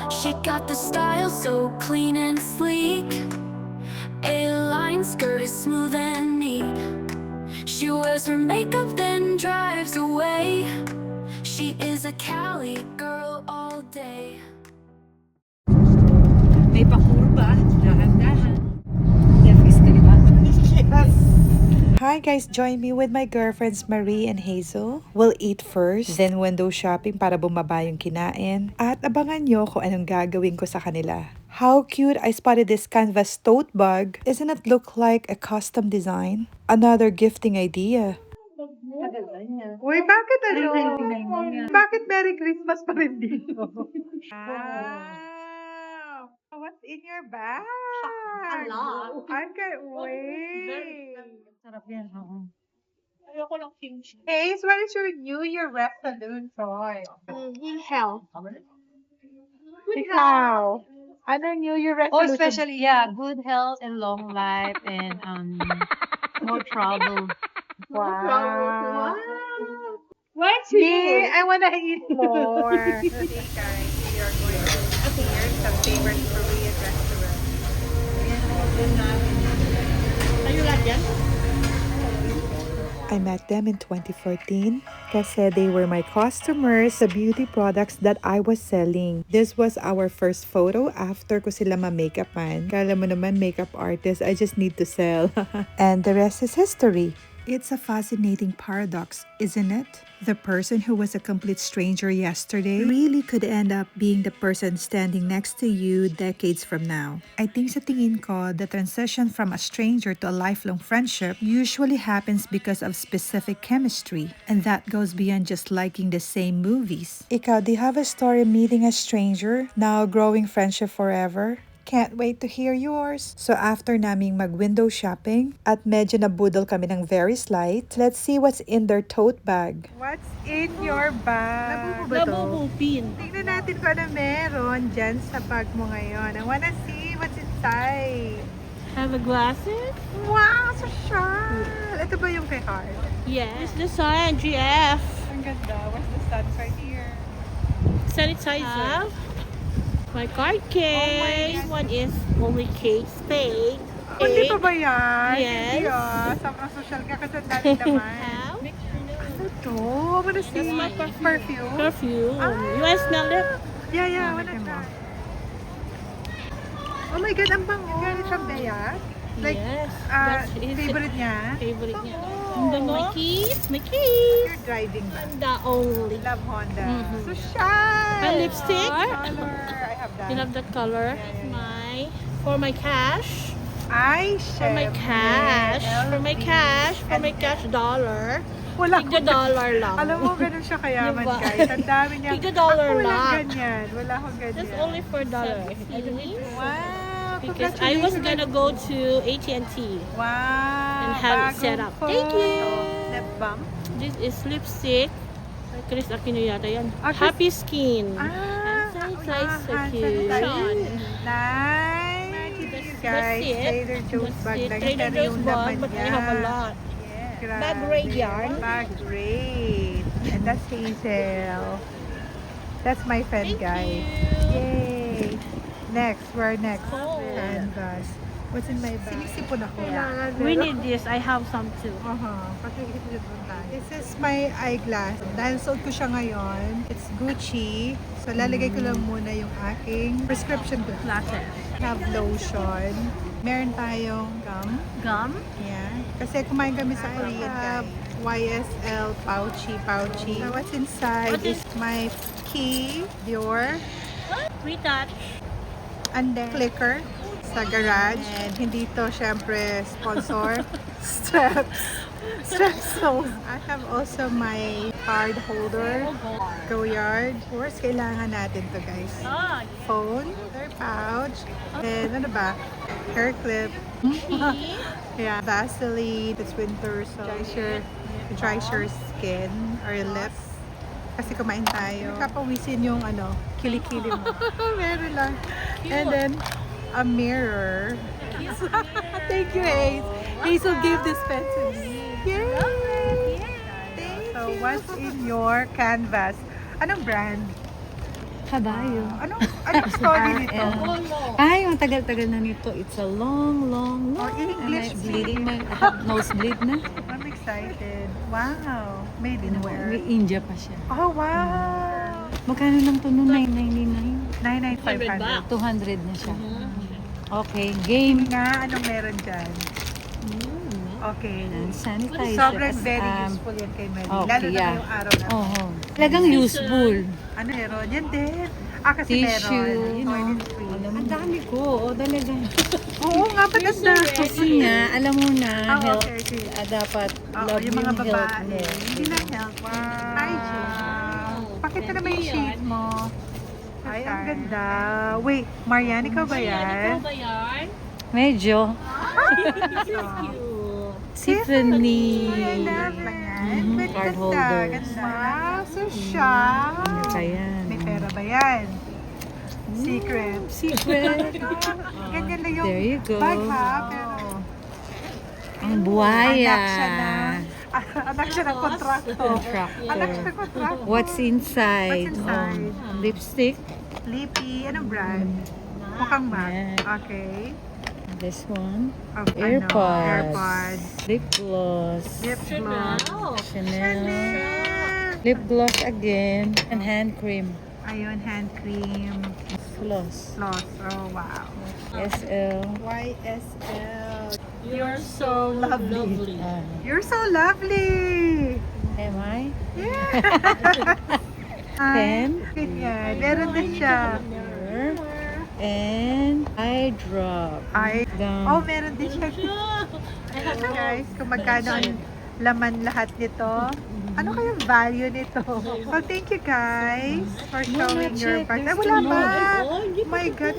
She got the style so clean and sleek. A-line skirt is smooth and neat. She wears her makeup then drives away. She is a Cali girl all day. May pakurba, dahan-dahan. Nervous ka, diba? Yes. Hi guys, join me with my girlfriends Marie and Hazel. We'll eat first, then window shopping para bumaba yung kinain. At abangan nyo kung anong gagawin ko sa kanila. How cute! I spotted this canvas tote bag. Doesn't it look like a custom design? Another gifting idea. Uy, bakit ano? Bakit Merry Christmas pa rin dito? Wow! What's in your bag? A lot. I can't wait. Sarap yan, oo. Ayoko lang kimchi. Hey, so what is your New Year resolution? Hell. Ikaw. Ano New Year Oh, resolution? especially, yeah, good health and long life and no trouble. Wow. What's Me, I wanna eat more. Today, guys, we are going to here some favorite Korean restaurant. Are you like yan? I met them in 2014 kasi they were my customers sa beauty products that I was selling. This was our first photo after ko sila ma-makeupan. Kala mo naman makeup artist, I just need to sell. And the rest is history. It's a fascinating paradox, isn't it? The person who was a complete stranger yesterday really could end up being the person standing next to you decades from now. I think sa tingin ko, the transition from a stranger to a lifelong friendship usually happens because of specific chemistry. And that goes beyond just liking the same movies. Ikaw, do you have a story meeting a stranger, now growing friendship forever? Can't wait to hear yours. So after naming mag-window shopping at medyo nabudol kami ng very slight, let's see what's in their tote bag. What's in your bag? Nabubupin. Tingnan natin kung ano meron dyan sa bag mo ngayon. I wanna see what's inside. Have a glasses? Wow, so sharp! Ito ba yung kay Heart? Yes. It's the sign, GF. Ang ganda. What's the sun right here? Sanitizer. My card Oh case. my God. One is only cake spade. Oh, hindi pa ba yan? Yes. Hindi Sobrang social ka kasi ang dami naman. How? Ano to? I wanna see. my Perfume? Perfume. Ah. You want to smell it? Yeah, I wanna try. Oh my God, ang bango. Galing from Bea? Like, yes. ah, That's his favorite niya? favorite niya. Oh. My keys. My keys. You're driving ba? Honda only. Love Honda. Mhm. So shy! My lipstick. Color. I have that. You love that color? For my cash. Ay, For my syempre. cash. For my LV. cash. For my And- cash dollar. Wala Tigda dollar lang. Alam mo, ganun siya kayaman, Diba? guys. Ang dami niya. Tigda dollar Ako walang lang. ganyan. Wala akong ganyan. That's only for dollar. Wow, Because I was congratulations. gonna go to AT&T. Wow. and have it set bagong up. Thank you. phone. Lip balm. This is lipstick. Chris Aquino yata yan. Ah, Chris- Happy Skin. Ah, Hand sanitizer, so hand cute. sanitizer. Nice. Guys, it. Trader Joe's That's bag it. lang. Trader Pero Joe's yung bag, laman but I niya. have a lot. Grabe. Bag raid yarn. Bag raid. And that's Hazel. That's my friend, Thank guys. you. Yay. Next, we're next. Oh. Canvas. What's in my bag? Sinisipon ako. We need this. I have some too. This is my eyeglass. Dahil suot ko siya ngayon, it's Gucci. So, lalagay ko lang muna yung aking prescription glass. Latte. Have lotion. Meron tayong gum. Gum. Yeah. Kasi kumain kami sa Korean, guys. YSL pouchy. Now, what's inside What is my key, Dior, Retouch. and then clicker sa garage. And hindi to, syempre, sponsor. Straps. So, I have also my card holder. Go Yard. Of course, kailangan natin to, guys. Ah, Phone, their pouch, and ano ba? Hair clip. Yeah, Vaseline. It's winter, so dries your skin or lips. Kasi kumain tayo. Kapawisin yung ano, kilikili mo. Meron lang. And then, a mirror. Thank you, Hazel. Hazel gave this pen to me. Yay! So, what's in your canvas? Anong brand? Kabayo. Anong story nito? Ay, ang tagal-tagal na nito. It's a long, long, Oh, long. English, I'm bleeding. I have nosebleed na. I'm excited. Wow. Made in where? May India pa siya. Oh, wow. Magkano lang to noon? 999? 9,500. 200 na siya. Okay, game. Nga, anong meron dyan? Okay. And sanitizer. Sobrang As, very useful yan kay Mary. okay, Lalo na yeah. ngayong araw na. Oo. Talagang useful. Ano meron? Yan din. Kasi Tissue, meron. you know. Toiletries. Ang dami ko. O, talaga. Oo nga, ba't ang dami? Kasi nga, alam mo na, Oh, health, okay, okay. dapat Oo, love yung mga health babae. mo. Hindi na health. Hygiene. Pakita naman yung sheet mo. Ay, ang ganda. Wait, Marianne, ikaw ba yan? Medyo. Tiffany. I love yan. Mhm, Ba't card ganda? holder. Ganda. Wow, so sharp. Ano pa yan? May pera ba yan? Secret. Secret. Ganyan lang yung There you go. bag ha, pero Ang buhaya. anak siya ng kontrakto. Contractor. Anak siya ng kontrakto. What's inside? What's inside? Oh, lipstick. Lippy, anong brand? Mukhang MAC. Yeah. Okay. This one. Of, AirPods. AirPods. Lip gloss. Lip gloss. Chanel. Chanel. Lip gloss again. And hand cream. Ayun, hand cream. Floss. Gloss. Oh, wow. SL. YSL. You're so lovely. Ah, You're so lovely. am I? Ay, Pen. ganyan. Meron din siya. Here. And eye drop. Ay, Gum. oh, meron din siya. Guys, kung magkano ang laman lahat nito. Ano kayang value nito? Oh, thank you guys for showing not your yet. part. Ay, There's wala two pa. more. Oh my God.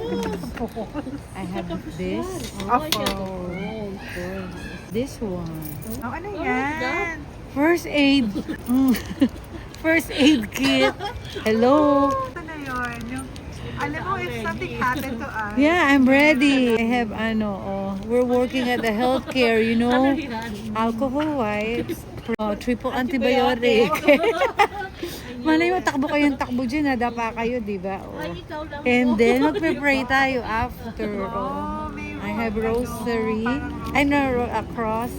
I have this. Opo. This one. Oh, ano yan? First aid. First aid kit. Hello. Ito na yun. Yung, alam mo, if something happened to us, Yeah, I'm ready. I have we're working at the healthcare, you know. Alcohol wipes. Triple antibiotic. Malay mo, takbo kayong takbo dyan, nadapa kayo, di ba? And then, magpe-pray tayo after. I have rosary. I know a cross.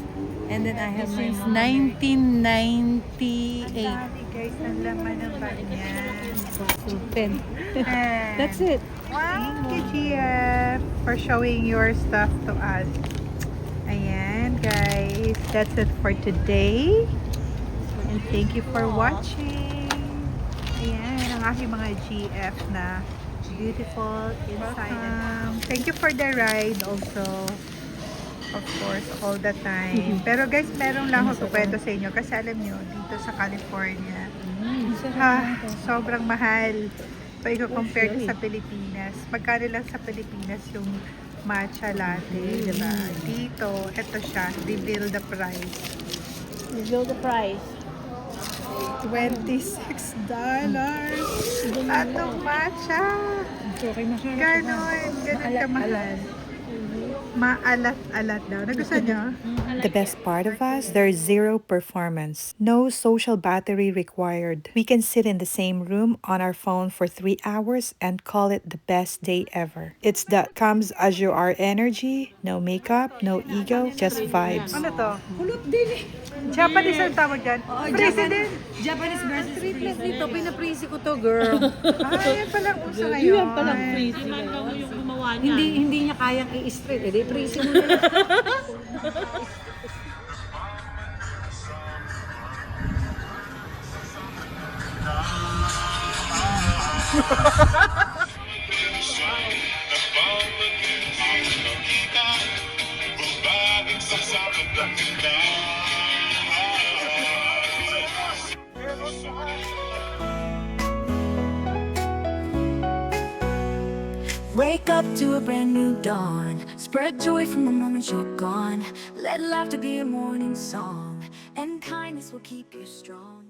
And then I have since 1998. dami guys, ang laman ng bag niya. Pen. That's it. Wow, thank you, Gia, for showing your stuff to us. Ayan, guys. That's it for today. And thank you for watching. Ayan, ang aking mga GF na beautiful inside and out. Thank you for the ride also. Of course, all the time. Pero guys, meron lang ako kwento sa inyo kasi alam nyo, dito sa California, sobrang mahal. So, i-compare ko sa Pilipinas. Magkano lang sa Pilipinas yung matcha latte, diba? Dito, eto siya, reveal the price. Reveal the price. $26. Atong matcha. Ganon kamahal. Maalat-alat daw. Nagustuhan niyo? The best part of us, there's zero performance. No social battery required. We can sit in the same room on our phone for 3 hours and call it the best day ever. It's that comes as you are energy, no makeup, no ego, just vibes. Ano to? Kulot din eh. Japanese ang tawag dyan. President. Japanese versus Triplets dito. Pinaprisi ko to, girl. Ay, yan palang uso ngayon. Yan palang freeze. Yung gumawa niya. Hindi niya kayang i-straight. Eh, prisi mo na. Wake up to a brand new dawn. Spread joy from the moment you're gone. Let laughter be your morning song, and kindness will keep you strong.